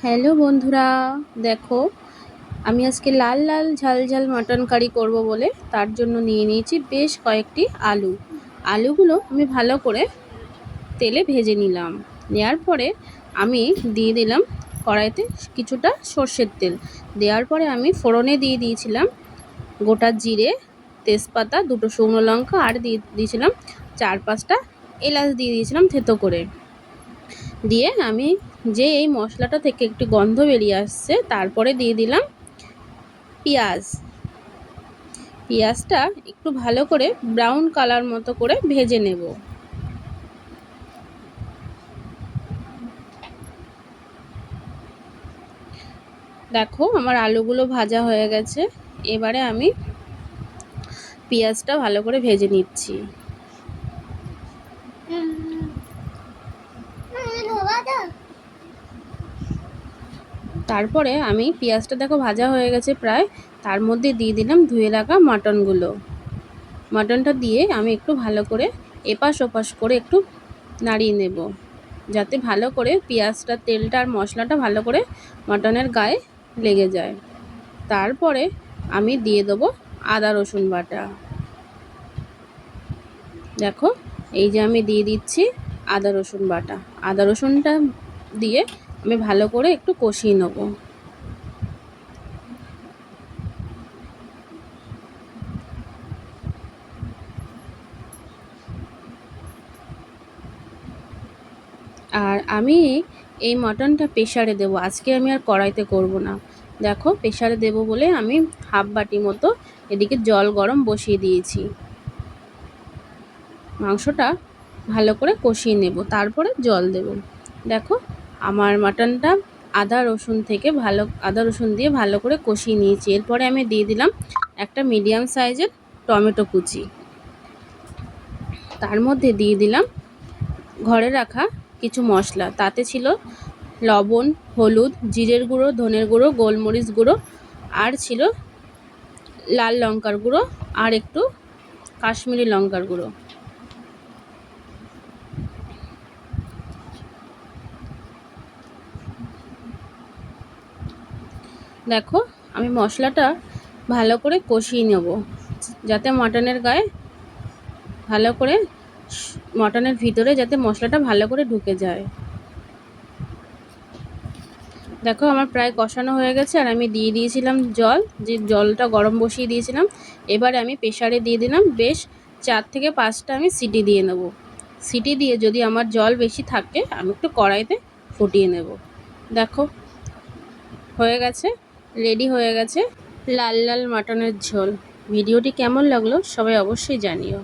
Hello বন্ধুরা, দেখো আমি আজকে লাল লাল ঝাল ঝাল মাটন কারি করব বলে তার জন্য নিয়ে নিয়েছি বেশ কয়েকটি আলু। আলুগুলো আমি ভালো করে তেলে ভেজে নিলাম। নেওয়ার পরে আমি দিয়ে দিলাম কড়াইতে কিছুটা সর্ষের তেল। দেওয়ার পরে আমি ফোড়নে দিয়ে দিয়েছিলাম গোটা জিরে, তেজপাতা, দুটো শুকনো লঙ্কা আর দিয়ে দিয়েছিলাম 4-5টা এলাচ দিয়ে দিয়েছিলাম থেতো করে। দিয়ে আমি যে এই মশলাটা থেকে একটু গন্ধ বেরিয়ে আসছে তারপরে দিয়ে দিলাম পেঁয়াজটা একটু ভালো করে ব্রাউন কালার মতো করে ভেজে নেব। দেখো আমার আলুগুলো ভাজা হয়ে গেছে, এবারে আমি পেঁয়াজটা ভালো করে ভেজে নিচ্ছি। তারপরে আমি পেঁয়াজটা দেখো ভাজা হয়ে গেছে প্রায়, তার মধ্যে দিয়ে দিলাম ধুয়ে রাখা মাটনটা দিয়ে আমি একটু ভালো করে এপাশ ওপাশ করে একটু নাড়িয়ে নেব, যাতে ভালো করে পেঁয়াজটা, তেলটা আর মশলাটা ভালো করে মাটনের গায়ে লেগে যায়। তারপরে আমি দিয়ে দেবো আদা রসুন বাটা। দেখো এই যে আমি দিয়ে দিচ্ছি আদা রসুন বাটা। আদা রসুনটা দিয়ে আমি ভালো করে একটু কষিয়ে নেব। আর আমি এই মাটনটা প্রেসারে দেবো, আজকে আমি আর কড়াইতে করব না। দেখো প্রেসারে দেবো বলে আমি হাফ বাটি মতো এদিকে জল গরম বসিয়ে দিয়েছি। মাংসটা ভালো করে কষিয়ে নেব, তারপরে জল দেব। দেখো আমার মাটনটা আদা রসুন দিয়ে ভালো করে কষিয়ে নিয়েছি। এরপরে আমি দিয়ে দিলাম একটা মিডিয়াম সাইজের টমেটো কুচি। তার মধ্যে দিয়ে দিলাম ঘরে রাখা কিছু মশলা, তাতে ছিল লবণ, হলুদ, জিরের গুঁড়ো, ধনের গুঁড়ো, গোলমরিচ গুঁড়ো আর ছিল লাল লঙ্কার গুঁড়ো আর একটু কাশ্মীরি লঙ্কার গুঁড়ো। দেখো আমি মশলাটা ভালো করে কষিয়ে নেব, যাতে মাটনের গায়ে ভালো করে মাটনের ভিতরে যাতে মশলাটা ভালো করে ঢুকে যায়। দেখো আমার প্রায় কষানো হয়ে গেছে, আর আমি দিয়ে দিয়েছিলাম জলটা গরম বসিয়ে দিয়েছিলাম। এবারে আমি প্রেসারে দিয়ে দিলাম বেশ 4 থেকে 5টা আমি সিটি দিয়ে নেব। সিটি দিয়ে যদি আমার জল বেশি থাকে আমি একটু কড়াইতে ফুটিয়ে নেব। দেখো হয়ে গেছে, রেডি হয়ে গেছে লাল লাল মাটনের ঝোল। ভিডিওটি কেমন লাগলো সবাই অবশ্যই জানিও।